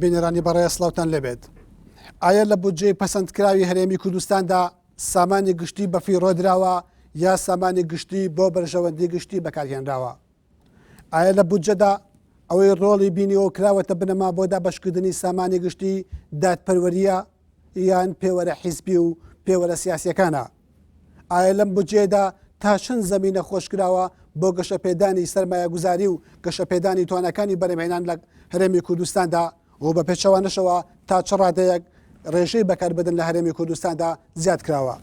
بینێرانی بەڕێز سڵاوتان لەبێت. ئایا لە بودجێ پەسەندکراوی هەرێمی کوردستاندا سامانی گشتی بەفی ڕۆدراوە یا سامانی گشتی بۆ بەرژەوەندی گشتی بەکارهێنراوە؟ ئایا لە بودجەدا ئەوەی ڕۆڵی بینیەوە کراوەتە بنەما بۆ دابەشکردنی سامانی گشتی دادپەروەریە یان پێوەرە حیزبی و پێوەرە سیاسیەکانە؟ ئایا لەم بودجێدا تا چەند زەمینە خۆشکراوە بۆ گەشەپێدانی سەرمایە گوزاری و گەشەپێدانی توانەکانی بەرهەمهێنان لە هەرێمی کوردستاندا و بە پێچەوانەشەوە تا چ ڕادەیەک ڕێژەی بەکاربدن لە هەرێمی کوردستاندا زیاد کراوە؟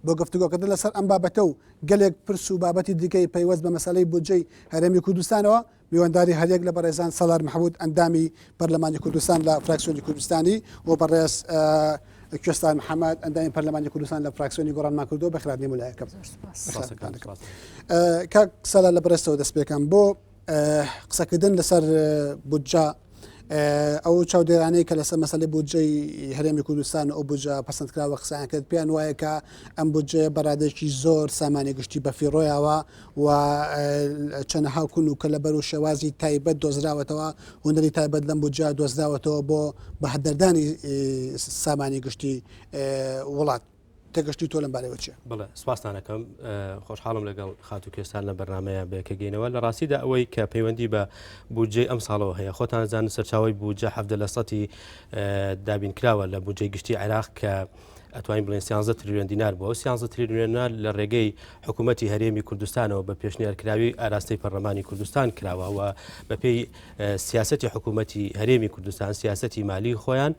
بۆ گفتوگۆکردن لەسەر ئەم بابەتە و گەلێک پرس و بابەتی دیکەی پەیوەست بە مەسەلەی بودجەی هەرێمی کوردستانەوە میوانداری هەرێک لە بەڕێزان سەلار محەموود ئەندامی پەرلەمانی کوردستان لە فراکسیۆنی کوردستانی و بەڕێز کوێستان محەممەد ئەندامی پەرلەمانی کوردستان لە فراکسیۆنی گۆڕانمان کردو بەخراردنی مولایەکەم. کاک سەلار لە بەڕێستەوە دەست پێکەم بۆ قسەکردن لەسەر بودجە ئەو چاودێرانەی کە لەسەر مەسەلەی بودجەی هەرێمی کوردستان ئەو بودجە پەسەندکراوە قسەیان کرد پێیان وایە کە ئەم بودجێ بەڕادێکی زۆر سامانی گشتی بەفیڕۆیەوە و چەندەها کون و کە لە بەر و شێوازی تایبەت دۆزراوەتەوە هوەری تایبەت لەم بودجە دۆزراوەتەوە بۆ بەهدەردانی سامانی گشتی وڵات. تێگەشتی تۆ لەم بارەوە چیە؟ بڵێ سپاسانەکەم خۆشحاڵم لەگەڵ خات و کێستان لە بەرنمەیە بەیەکە گەینەوە لە ڕاستیدا ئەوەی کە پەیوەندی بە بودجەی ئەم ساڵەوە هەیە خۆتان زانن سەرچاوی بودجە 70% دابین کراوە لە بودجەی گشتی عێراق کە ئەتوانین بڵێن 13 تریلیۆن دینار بووە 13 تریلیۆن دینار لە ڕێگەی حکوومەتی هەرێمی کوردستانەوە بە پێشنیارکراوی ئاراستەی پەرلەمانی کوردستان کراوە و بەپێی سیاسەتی حکوومەتی هەرێمی کوردستان سیاسەتی مالی خۆیان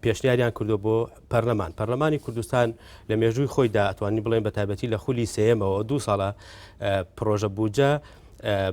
پێشنیاریان کردو بۆ پەرلەمانی کوردستان لە مێژووی خۆیدا ئەتوانی بڵێن بە تایبەتی لە خولی سێمەوە 2 ساڵە پرۆژە بودجە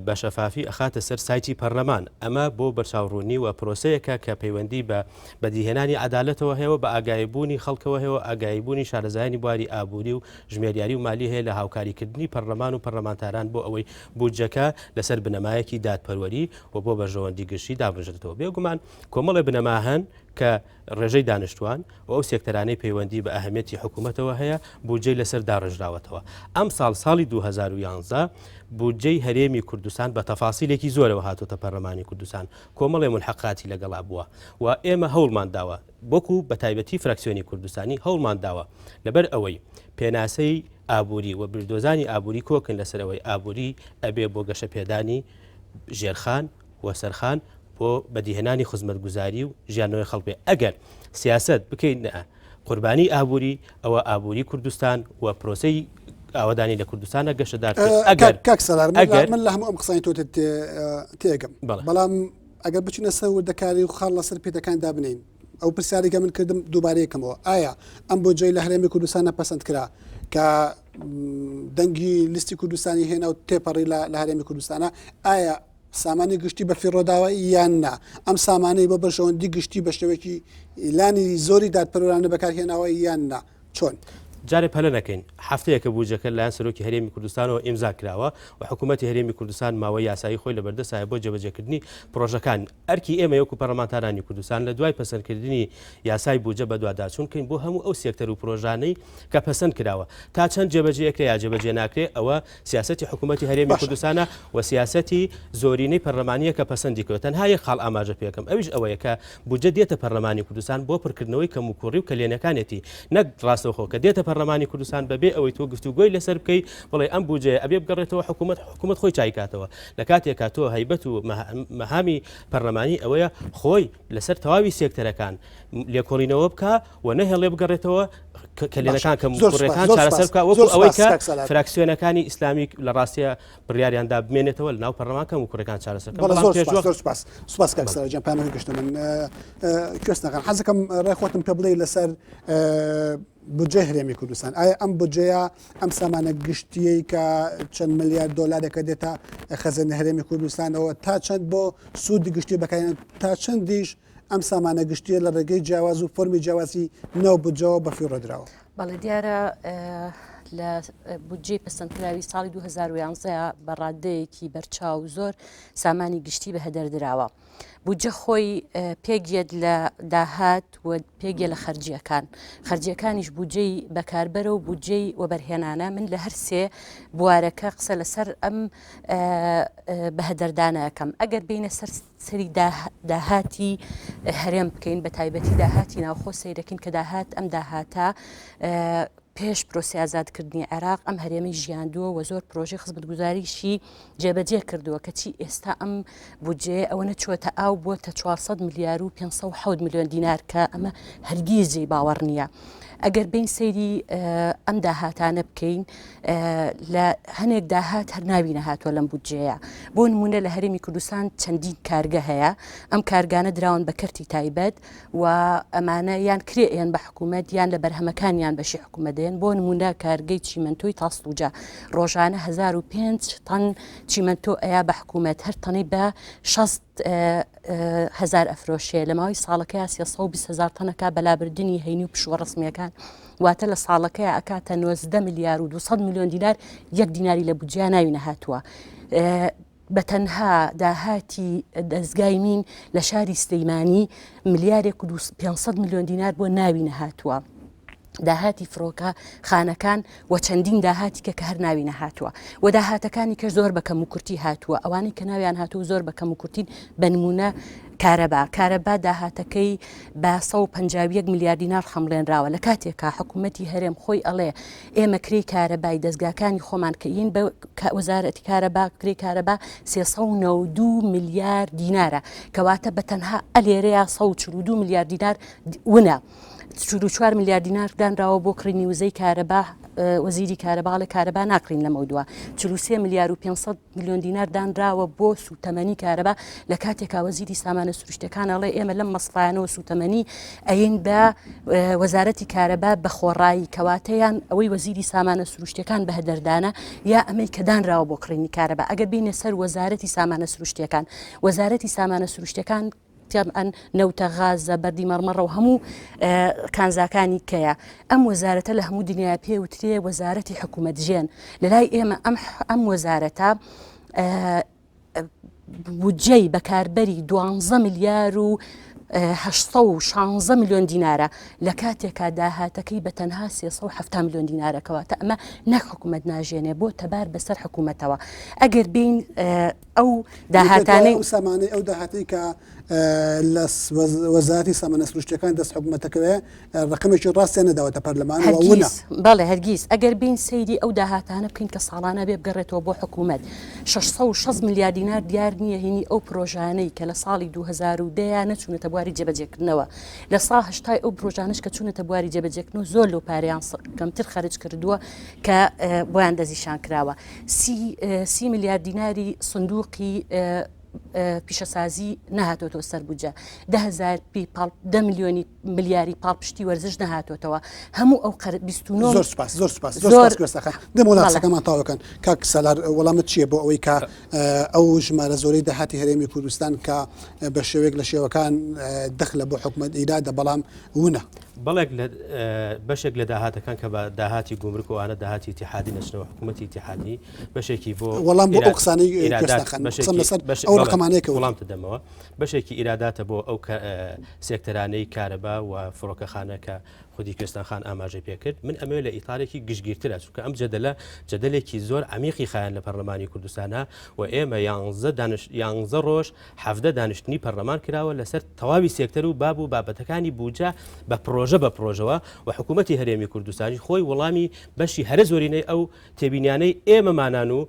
بە شەفافی ئەخاتە سەر سایتی پەرلەمان ئەمە بۆ بەرچاوڕوونی و پرۆسەیەکە کە پەیوەندی بە بەدیهێنانی عەدالەتەوە هەیە بە ئاگاییبوونی خەڵکەوە هەیە ئاگاییبوونی شارەزایانی بواری ئابووری و ژمێریاری و مالی هەیە لە هاوکاریکردنی پەرلەمان و پەرلەمانتاران بۆ ئەوەی بودجەکە لەسەر بنەمایەکی دادپەروەری و بۆ بەرژەوەندی گشتی دابژێتەوە. بێگومان کۆمەڵی بنەما هەن کە ڕێژەی دانیشتوان و ئەو سێکتەرانەی پەیوەندی بە ئەهەمیەتی حکوومەتەوە هەیە بودجەی لەسەر داڕژراوەتەوە. ئەم ساڵی 2011 بودجەی هەرێمی کوردستان بە تەفاسیلێکی زۆرەوە هاتوتە پەرلەمانی کوردستان کۆمەڵی ملحقاتی لەگەڵا بووە و ئێمە هەوڵمان داوە بۆکو بە تایبەتی فراکسیۆنی کوردستانی هەوڵمان داوە لەبەر ئەوەی پێناسەی ئابووری و بردۆزانی ئابووری کۆکن لەسەرەوەی ئابووری ئەبێ بۆ گەشەپێدانی ژێرخان و سەرخان بۆ بەدیهێنانی خزمەتگوزاری و ژیانەوەی خەڵک ئەگەر سیاست بکەین قوربانی ئابووری ئەوە ئابووری کوردستان و پرۆسەی ئاوادانی لە کوردستانە گەشەدار کاک سەلار من لە هەموو ئەم قسانی تۆ تێگەم بەڵام ئەگەر بچینە سەر وردەکاری و خاڵ لەسەر پێتەکان دابنین ئەو پرسیارێکە من کردم دووبارەیەکەمەوە ئایا ئەم بودجەی لە هەرێمی کوردستانە پەسەند کرا کە دەنگی لیستی کوردستانی هێنا و تێپەڕی لە هەرێمی کوردستانە ئایا سامانی گشتی بە فیڕۆداوە یان نا ئەم سامانەی بە بەرژەوەندی گشتی بە شێوەیەکی ئیلانی زۆری دادپەروەرانە بەکارهێناوە یان نا چۆن؟ جارێ پەلە نەکەین هەفتەیەکە بودجەکە لایەن سەرۆکی هەرێمی کوردستانەوە ئیمزا کراوە و حکوومەتی هەرێمی کوردستان ماوەی یاسایی خۆی لەبەردەستایە بۆ جێبەجێکردنی پرۆژەکان ئەرکی ئێمە وەکو پەرلەمانتارانی کوردستان لە دوای پەسەندکردنی یاسای بودجە بە دوواداچوونکەین بۆ هەموو ئەو سێکتەر و پرۆژانەی کە پەسەند کراوە تا چەند جێبەجێکرێ یا جێبەجێ ناکرێ ئەوە سیاسەتی حکوومەتی هەرێمی کوردستانە و سیاسەتی زۆرینەی پەرلەمانیە کە پەسەندی کردوە تەنها یەک خاڵ ئاماژە پێکەم ئەویش ئەوەیە کە بودجە دێتە پەرلەمانی کوردستان بۆ پڕکردنەوەی کەموکوڕی و کەلێنەکانێتی نەک ڕاستەوخۆ کە دێتە پەرلەمانی کوردستان بەبێ ئەوەی تۆ گفتوگۆی لەسەر بکەی بڵێ ئەم بودجە ئەبێ بگەڕێتەوە حکوومەت خۆی چایکاتەوە لە کاتێکا تۆ هەیبەت و مەهامی پەرلەمانی ئەوەیە خۆی لەسەر تەواوی سێکتەرەکان لێکۆڵینەوە بکە و نەهێڵێ بگەڕێتەوە کەلێنەکان کە کوڕەکان چارەسەر بکە وەکو ئەوەی کە فراکسیۆنەکانی ئیسلامی لە ڕاستیە بڕیاریاندا بمێنێتەوە لە ناو پەرلەمانکەم و کوڕەکان چارەسەر سوپاس کاک سەلار گیان پامەکە گەشتە من کوێستنەکان حەزەکەم ڕێخۆتم پێ بڵێ لەسەر بودجە هەرێمی کوردستان ئایا ئەم بودجەیە ئەم سامانە گشتیەی کە چەند ملیارد دۆلارێکە دێتە خەزانە هەرێمی کوردستانەوە تا چەند بۆ سوودی گشتی بەکارهێنن تا چەندیش ئەم سامانە گشتیە لە ڕێگەی جیاواز و فۆرمی جیاوازی ناو بودجەوە بەفیڕۆدراوە؟ بەڵێ دیارە لە بودجێ پەسەندکراوی ساڵی 2011 بەڕادەیەکی بەرچاو زۆر سامانی گشتی بە هەدەردراوە. بودجە خۆی پێگێت لە داهات و پێگە لە خەرجیەکانیش بودجەی بەکاربەرە و بودجەی وەبەرهێنانە. من لە هەر سێ بوارەکە قسە لەسەر ئەم بەهەدەردانەکەم. ئەگەر بینە سەری داهاتی هەرێم بکەین بە تایبەتی داهاتی ناوخۆ سیرەکەین کە داهات ئەم داهاتە پێش پرۆسی ئازادکردنی عێراق ئەم هەرێمی ژیاندووە و زۆر پرۆژەی خزمەتگوزاریشی جێبەجێ کردووە کەچی ئێستا ئەم بودجێ ئەوە نەچووەتە ئاو بۆتە 400 میلیار و 570 میلیۆن دینار کە ئەمە هەرگیزی باوەڕ نییە. ئەگەر بین سەیری ئەم داهاتانە بکەین لە هەنێک داهات هەر ناوی نەهاتووە لەم بودجەیە. بۆ نمونە لە هەرێمی کوردستان چەندین کارگە هەیە. ئەم کارگانە دراون بە کەرتی تایبەت و ئەمانە یان کرێیان بە حکوومەت یان لە بەرهەمەکانیان بەشی حکوومەدەن. بۆ نمونە کارگەی چیمەنتۆی تاسڵوجا ڕۆژانە 1005 تەن چیمەنتۆ ئەیا بە حکوومەت هەر تەنەی بە 60,000 ئەفرۆشێ لە ماوەی ساڵەکەی 320,000 تەنەکە بەلابردننی هەینی و پشووە ڕسمیەکان واتە لە ساڵەکەی ئەکاتە 90 میلیار و 200 میلیۆن دینار یەک دیناری لە بودجیا ناوی نەهاتووە. بە تەنها داهاتی دەستگای مین لە شاری سلەیمانی ملیارێک و 500 میلیۆن دینار بۆ ناوی نەهاتووە. داهاتی فرۆکە خانەکان و چەندین داهاتی کە هەر ناوی نەهاتووە و داهاتەکانی کە زۆر بەکەم و کورتی هاتووە. ئەوانەی کە ناویان هاتووە زۆر بەکەم و کورتین بە نمونە کارەبا داهاتەکەی بە 151 میلیارد دینار خەمڵێنراوە لە کاتێکە حکوومەتی هەرێم خۆی ئەڵێ ئێمە کرێی کارەبای دەستگاکانی خۆمان کەین بە وەزارەتی کارەبا کرێی کارەبا 392 میلیارد دینارە کەواتە بە تەنها ئەلێرەیە 142 میلیارد دینار ونە. 44 میلیارد دینار دانراوە بۆ کڕینی وزەی کارەبا وەزیری کارەباڵی کارەبا ناکڕین لەمە دووە 43 میلیارد و 500 میلیۆن دینار دانراوە بۆ سوتەمەنی کارەبا لە کاتێکا وەزیری سامانە سروشتەکان ئەڵێ ئێمە لەم مەسڵانەوە سوتەمەنی ئەین بە وەزارەتی کارەبا بە خۆڕایی کەواتەیان ئەوەی وەزیری سامانە سروشتەکان بە هەدەردانە یا ئەمەی کە دانراوە بۆ کڕینی کارەبا. ئەگەر بینە سەر وەزارەتی سامانە سروشتەکان کان ئەن نەوتە غازە بەردی مەڕمەڕە و هەموو کانزاکانی کەیە ئەم وەزارەتە لە هەموو دنیا پێوترێ وەزارەتی حکوومەتژێن. لەلای ئێمە ئەم وەزارەتە بودجەی بەکاربەری 12 میلیار و 816 میلیۆن دینارە لە کاتێکا داهاتەکەی بە تەنها 370 میلیۆن دینارەکەواتە ئەمە نەک حکوومەت ناژێنێ بۆ تەبار بەسەر حکوومەتەوە. ئەگەر بین ئەو داهاتانەی سامانەی ئەو داهاتی کە لە وەزارەتی سامانە سروشتەکان دەست حکوومەتەکەوێ ڕقمێکی ڕاستیان نەداوەتە پەرلەمان بەڵێ هەرگیز. ئەگەر بین سەیری ئەو داهاتانە بکەین کە ساڵانە بێ بگەڕێتەوە بۆ حکوومەت 660 میلیارد دینار دیار نییە هینی ئەو پرۆژانەی کە لە ساڵی 2010 نەچوونەتە بواری جێبەجێکردنەوە لە سا هەشتای ئەو پرۆژانش کە چوونەتە بواری جێبەجێکردنەوە زۆر لەو پارەیان کەمتر خەرج کردووە کە بۆیان دەزیشان کراوە. 30 میلیارد دیناری سندوقی پیشەسازی نەهاتۆتەوە سەر بودجە 10 میلیۆنی ملیاری پاڵپشتی وەرزش نەهاتۆتەوە هەموو ئەو 29 زۆر سپاس دەم وڵاتەکەمان تاوەکەن کاک سالار وەڵامت چییە بۆ ئەوەی کە ئەو ژمارە زۆرەی داهاتی هەرێمی کوردستان کە بە شێوەیەک لە شێوەکان دەخلە بۆ حکوومەت ئیرادە بەڵام ونە بەڵێک بەشێک لە داهاتەکان کە بە داهاتی گومرک و ئەوانە داهاتی ئیتیحادی نەچنەوە حکوومەتی ئیتیحادی بەشێکی بۆ وەڵام بۆ ئەو قسانەی ئەو ڕقەمانەیە وەڵامتە دەمەوە بەشێکی ئیراداتە بۆ ئەو سێکتەرانەی کارەبا و فڕۆکەخانە کە خودی کوێستانخان ئاماژەی پێکرد. من ئەمێ لە ئیتارێکی گشتگیرترە چونکە ئەم جەدەلێکی زۆر عمیقی خایەن لە پەرلەمانی کوردستانە و ئێمە 11 ڕۆژ 17 دانیشتنی پەرلەمان کراوە لەسەر تەواوی سێکتەر و باب و بابەتەکانی بودجە بە پرۆژەوە و حکوومەتی هەرێمی کوردستانی خۆی وەڵامی بەشی هەرە زۆرینەی ئەو تێبینیانەی ئێمەمانان و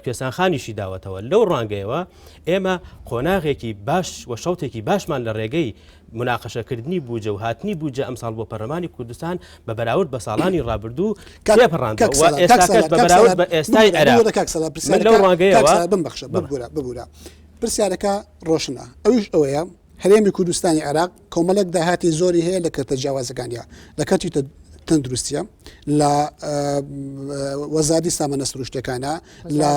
کوێستانخانیشی داوەتەوە. لەو ڕانگەیەوە ئێمە قۆناغێکی باش و شەوتێکی باشمان لە ڕێگەی مناقەشەکردنی بودجە و هاتنی بودجە ئەمساڵ بۆ پەرلەمانی کوردستان بە بەراورد بە ساڵانی ڕابردوو تێپەڕاندەوە و ئێستاکەش بە بەراورد بە ئێستای عێراق لەو ڕانگەیەوە ببوورە پرسیارەکە ڕۆشنە ئەویش ئەوەیە هەرێمی کوردستانی عێراق کۆمەڵێک داهاتی زۆری هەیە لە کەتە جیاوازەکانیە لە کاتی تەندروستیە لە وەزارەتی سامانە سروشتەکانە لە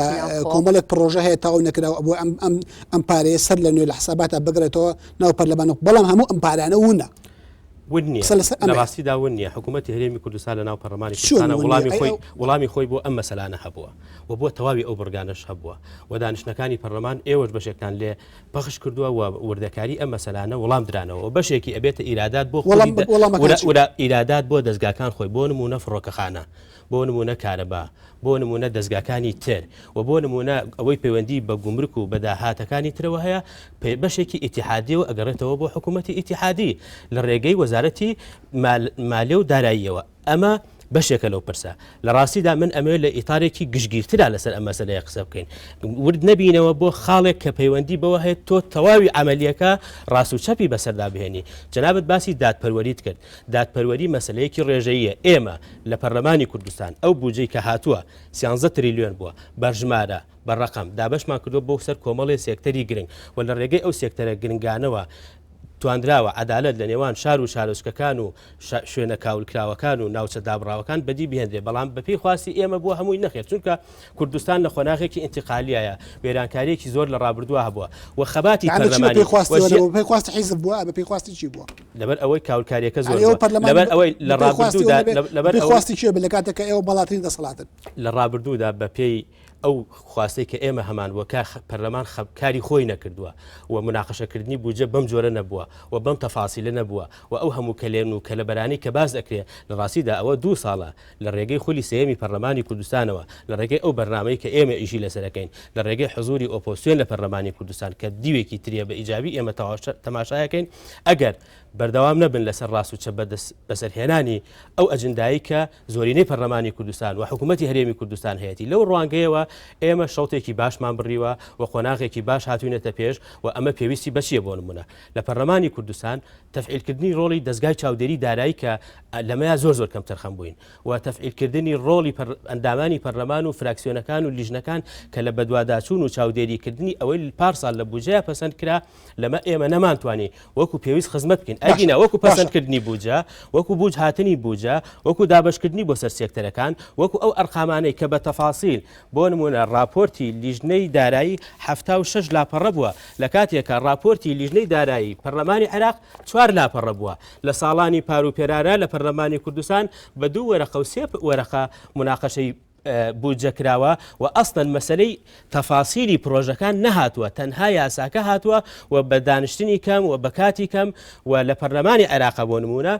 کۆمەڵێک پرۆژە هەیە تاو نەکراوە بۆ ئەم پارەیە سەر لە نوێ لە حساباتە بگرێتەوە ناو پەرلەمانە بەڵام هەموو ئەم پارانە ونە ونیە قسە لەسەر لە ئەمەیە. ڕاستیدا ونیە حکوومەتی هەرێمی کوردستان لە ناو پەرلەمانی چۆن کوردستانە ونیە؟ وڵامی خۆی بۆ ئەم مەسەلانە هەبووە و بۆ تەواوی ئەو بڕگانش هەبووە و دانیشتەکانی پەرلەمان ئێوەش بەشێکتان لێ پەخش کردووە و وردەکاری ئەم مەسەلانە وەڵام درانەوە و بەشێکی ئەبێتە ئیرادات بۆ ئیرادات بۆ دەستگاکان خۆی بۆ نمونە فڕۆکەخانە بۆ نمونە کارەبا بۆ نمونە دەستگاکانی تر و بۆ نمونە ئەوەی پەیوەندی بە گومرک و بەداهاتەکانی ترەوە هەیە بەشێکی ئیتیحادی و ئەگەڕێتەوە بۆ حکوومەتی ئیتیحادی لە ڕێگەی وەزارەتی مالیە و داراییەوە ئەمە بەشێکە لەو پرسە لە ڕاستیدا من ئەمێ لە ئیتارێکی گشتگیرترا لەسەر ئەم مەسەلەیە قسە بکەین ورد نەبینەوە بۆ خاڵێک کە پەیوەندی بەوە هەیە تۆ تەواوی عملیەکە ڕاست و چەپی بەسەردا بهێنی جەنابەت باسی دادپەروەریت کرد دادپەروەری مەسلەیەکی ڕێژەیە ئێمە لە پەرلەمانی کوردستان ئەو بودجەی کە هاتووە 13 تریلیۆن بووە بەژمارە بەڕقم دابشمان کردو بۆ سەر کۆمەڵی سێکتەری گرنگ و لە ڕێگەی ئەو سێکتەرە گرنگانەوە تواندراوە عدالت لە نێوان شار و شارۆچکەکان و شوێنە کاولکراوەکان و ناوچە دابراوەکان بەدی بهێنرێ بەڵام بەپی خواستی ئێمە بووە هەمووی نەخێت چونکە کوردستان لە خۆناغێکی ئینتیقالیایە وێرانکاریەکی زۆر لە ڕابردووە هەبووە و خەباتی پەرلەمانی خواستی حیزب بووە بە پێخواستی چی بووە لەبەر ئەوەی کاولکاریەکە زۆر لەبەر ئەوەی لە ڕابردوودا لەبەر خواستی چێ بە لە کاتێکە ئێوە بەڵاترین دەسەڵاتن لە ڕابردوودا بە پێی ئەو خواستەی کە ئێمە هەمان وە پەرلەمان کاری خۆی نەکردووە و مناقەشەکردنی بودجە بەم جۆرە نەبووە و بەم تەفاسیلە نەبووە و ئەو هەموو کەلێن و کەلەبەرانی کە باز دەکرێت لە ڕاستیدا ئەوە 2 ساڵە لە ڕێگەی خولی سێمی پەرلەمانی کوردستانەوە لە ڕێگەی ئەو بەرنامەی کە ئێمە ئیشی لەسەرەکەین لە ڕێگەی حزوری ئۆپۆسیۆن لە پەرلەمانی کوردستان کە دیوێکی تریە بە ئیجابی ئێمە تەماشایەکەین ئەگەر بەردەوام نەبن لەسەر ڕاست و چە بەسەرهێنانی ئەو ئەجندایی کە زۆرینەی پەرلەمانی کوردستان و حکوومەتی هەرێمی کوردستان هەیەی لەو ڕوانگەیەوە ئێمە شەوتێکی باشمان بڕیوە و خۆناغێکی باش هاتوینەتە پێش و ئەمە پێویستی بەچیە بۆ نمونە لە پەرلەمانی کوردستان تەفعیلکردنی ڕۆڵی دەستگای چاودێری دارایی کە لەمەیە زۆر کەم تەرخەم بووین و تەفعیلکردنی ڕۆڵی ئەندامانی پەرلەمان و فراکسیۆنەکان و لیژنەکان کە لە بەدواداچوون و چاودێریکردنی ئەوەی پارسال لە بودجەیە پەسەند کرا لەمە ئێمە نەمانتوانی وەکو پێویست خزمەت بکەین ئەگینە وەکو پەسەندکردنی بودجە وەکو بوج هاتنی بودجە وەکو دابشکردنی بۆ سەر سێکتەرەکان وەکو ئەو ئەرقامانەی کە بە تەفاسیل بۆ نمونە راپۆرتی لیژنەی دارایی 76 لاپەڕە بووە لە کاتێکە راپۆرتی لیژنەی دارایی پەرلەمانی عێراق 4 لاپەڕە بووە لە ساڵانی پاروپێرارە لە پەرلەمانی کوردستان بە 2 وەرەقە و 3 وەرەقە مناقەشەی بودجە کراوە و ئەسڵەن مەسلەی تەفاسیلی پرۆژەکان نەهاتووە تەنها یاساکە هاتووە و بە دانیشتنی کەم و بە کاتی کەم و لە پەرلەمانی عێراق بۆ نمونە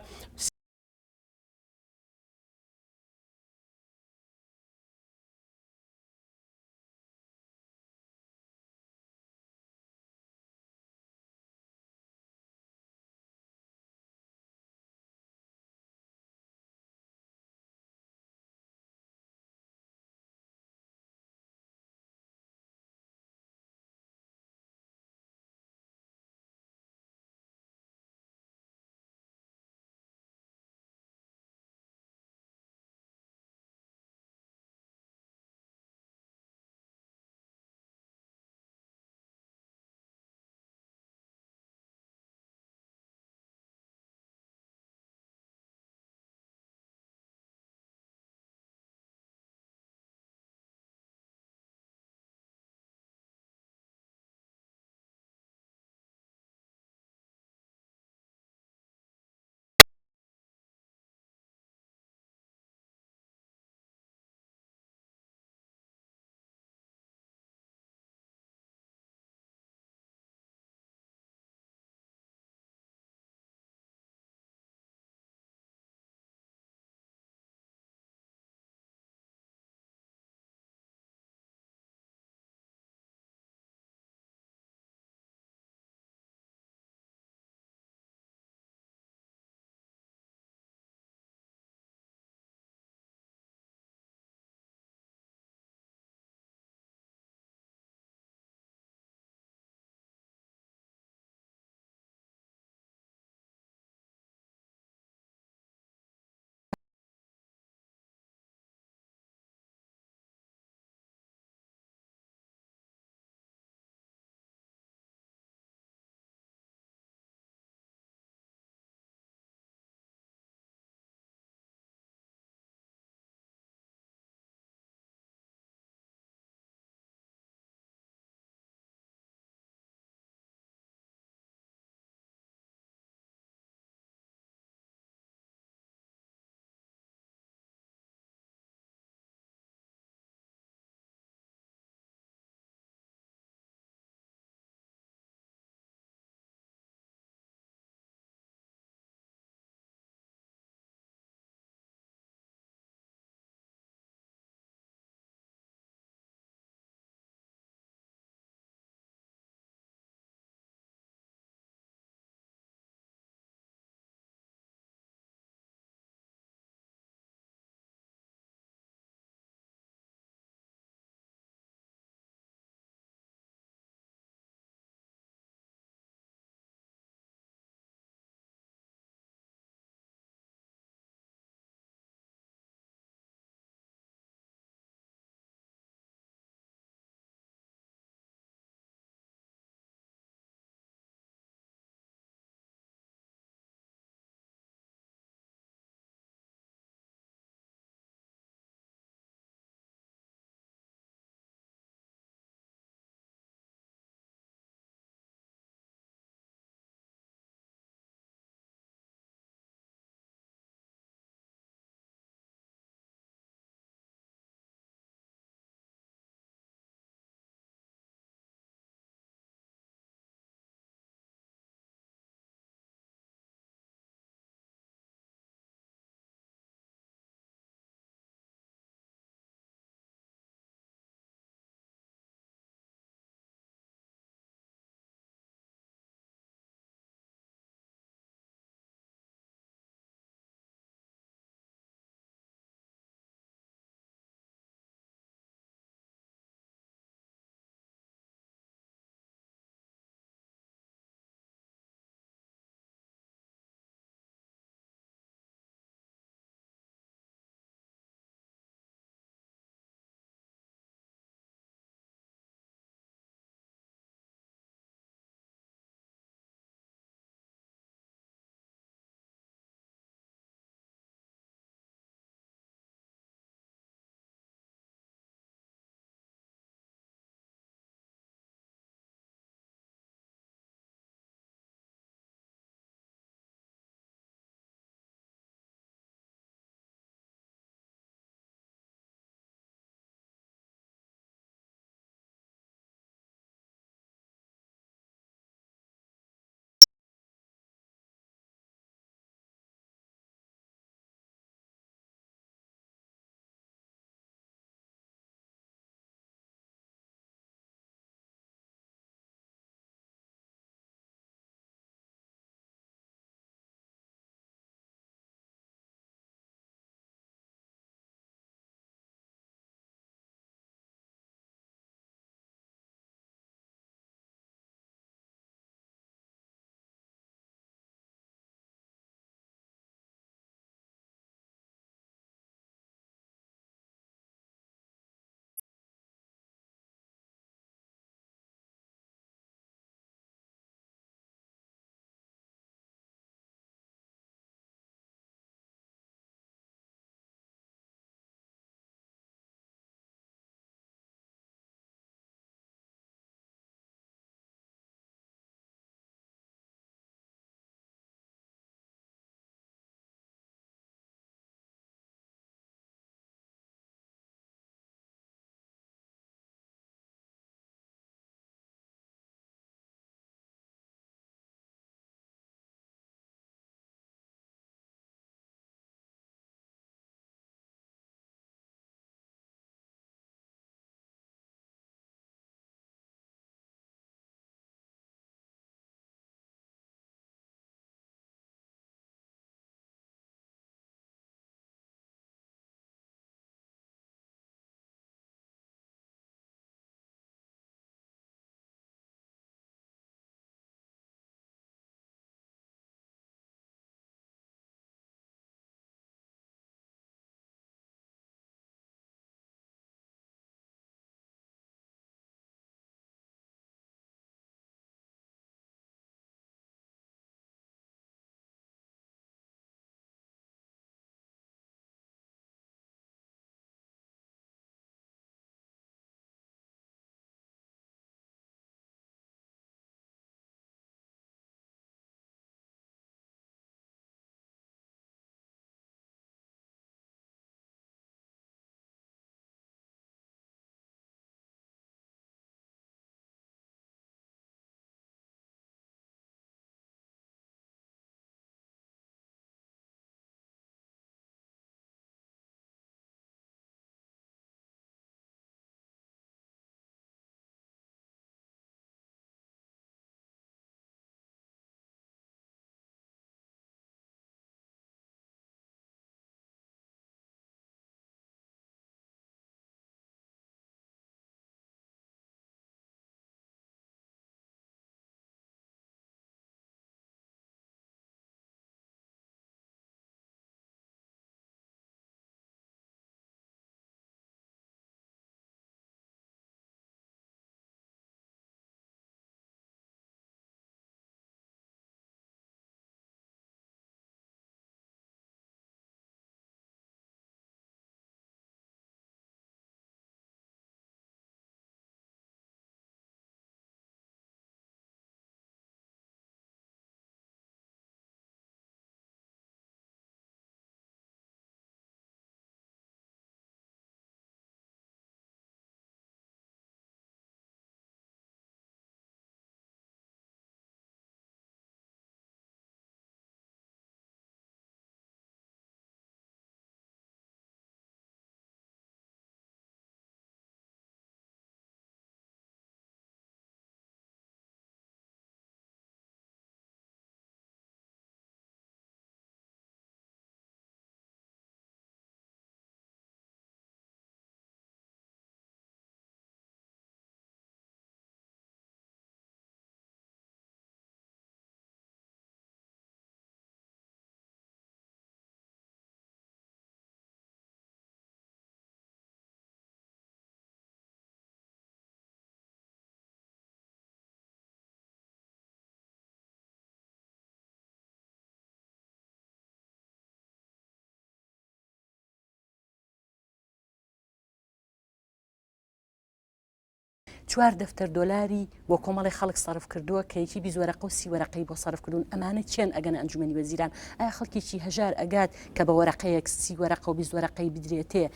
4 دەفتەر دۆلاری بۆ کۆمەڵی خەڵک سەرف کردووە کە یەکی 20 وەرەقە و 30 وەرەقەی بۆ سەرفکردون ئەمانە چێن ئەگەنە ئەنجومەنی وەزیران ئایا خەڵکێکی هەژار ئەگات کە بە وەرەقەیەک 30 وەرەقە و 20 وەرەقەی بدرێتێ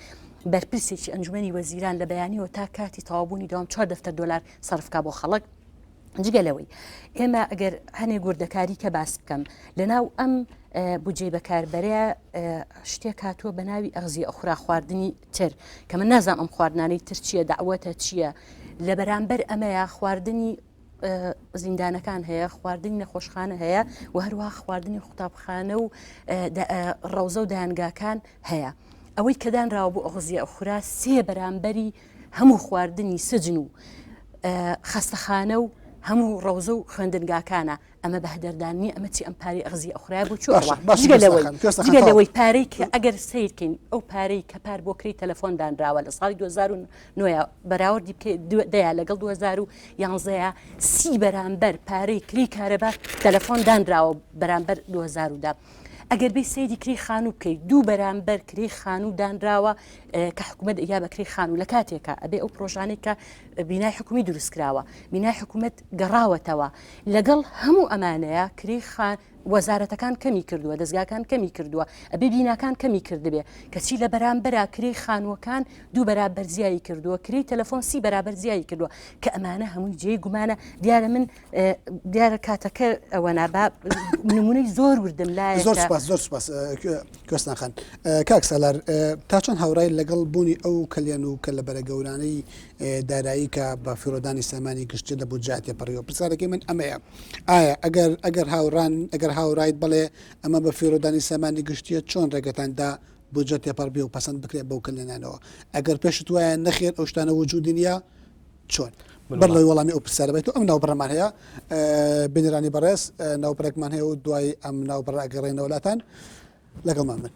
بەرپرسێکی ئەنجومەنی وەزیران لە بەیانیەوە تا کاتی تەوابوونی داوام 4 دەفتەر دۆلار سەرفکا بۆ خەڵک جگەلەوەی ئێمە ئەگەر هەنێ گوردەکاری کە باس بکەم لەناو ئەم بودجێ بەکاربەرەیە شتێک هاتووە بە ناوی ئەغزی ئەخورا خواردنی تر کە من نازانم ئەم خواردنانەی تر چییە داوەتە چییە لە بەرامبەر ئەمەیە خواردنی زیندانەکان هەیە خواردنی نەخۆشخانە هەیە و هەروە خواردنی قوتابخانە و ڕەوزە و دایانگاکان هەیە ئەوەی کەدانراوە بۆ ئەغزی ئەخورا 3 بەرامبەری هەموو خواردنی سجن و خەستەخانە و هەموو ڕەوزە و خوێندنگاکانە ئەمە بەهدەردانی ئەمە چی ئەم پارەی ئەغزی ئەخورای بۆ چۆڵەوەی پارەی کە ئەگەر سیرکەین ئەو پارەی کە پار بۆ کڕی تەلەفۆندانراوە لە ساڵی 2009 بەراوردی دەیە لەگەڵ 2011 30 بەرامبەر پارەی کری کارەبا تەلەفۆندانراوە بەرامبەر 2010 ئەگەر بێ سەیری کری خانوو بکەیت 2 بەرامبەر کری خانوو دانراوە کە حکوومەت یا بە کری خانوو لە کاتێکە ئەبێ ئەو پرۆژانێک کە بینای حکومی دروستکراوە بینای حکوومەت گەڕاوەتەوە لەگەڵ هەموو ئەمانەیە کری خان وەزارەتەکان کەمی کردووە دەستگاکان کەمی کردووە ئەبێ بیناکان کەمی کردبێ کەچی لە بەرامبەرە کری خانووەکان 2 بەرابەر زیایی کردووە کری تەلەفۆن 30 بەرابەر زیایی کردووە کە ئەمانە هەمووی جێی گومانە دیارە من دیارە کاتەکە ئەوە نابا نمونەی زۆر وردم لایە زۆر سپاس کوێستان خان کاک سالار تا چەند هاوڕای لەگەڵ بوونی ئەو کەلیان و کە لە بەرەگەورانەی دارایی کە بە فیرۆدانی سامانی گشتی لە بودجاتێ پەڕیەوە پرسیارەکەی من ئەمەیە ئایا ئەگەر هاوڕایت بڵێ ئەمە بە فیرۆدانی سامانی گشتیە چۆن ڕێگەتاندا بودجە تێپەڕبێ و پەسەند بکرێت بەو کەلێنانەوە ئەگەر پێشت وایە نەخێر ئەو شتانە وجودی نیە چۆن بەڵی وەڵامی ئەو پرسیارە بێت و ئەم ناوبڕەمان هەیە بنیرانی بەڕێز ناوبڕێکمان هەیە و دوای ئەم ناوبڕە ئەگەڕێنەوەلاتان لەگەڵمان من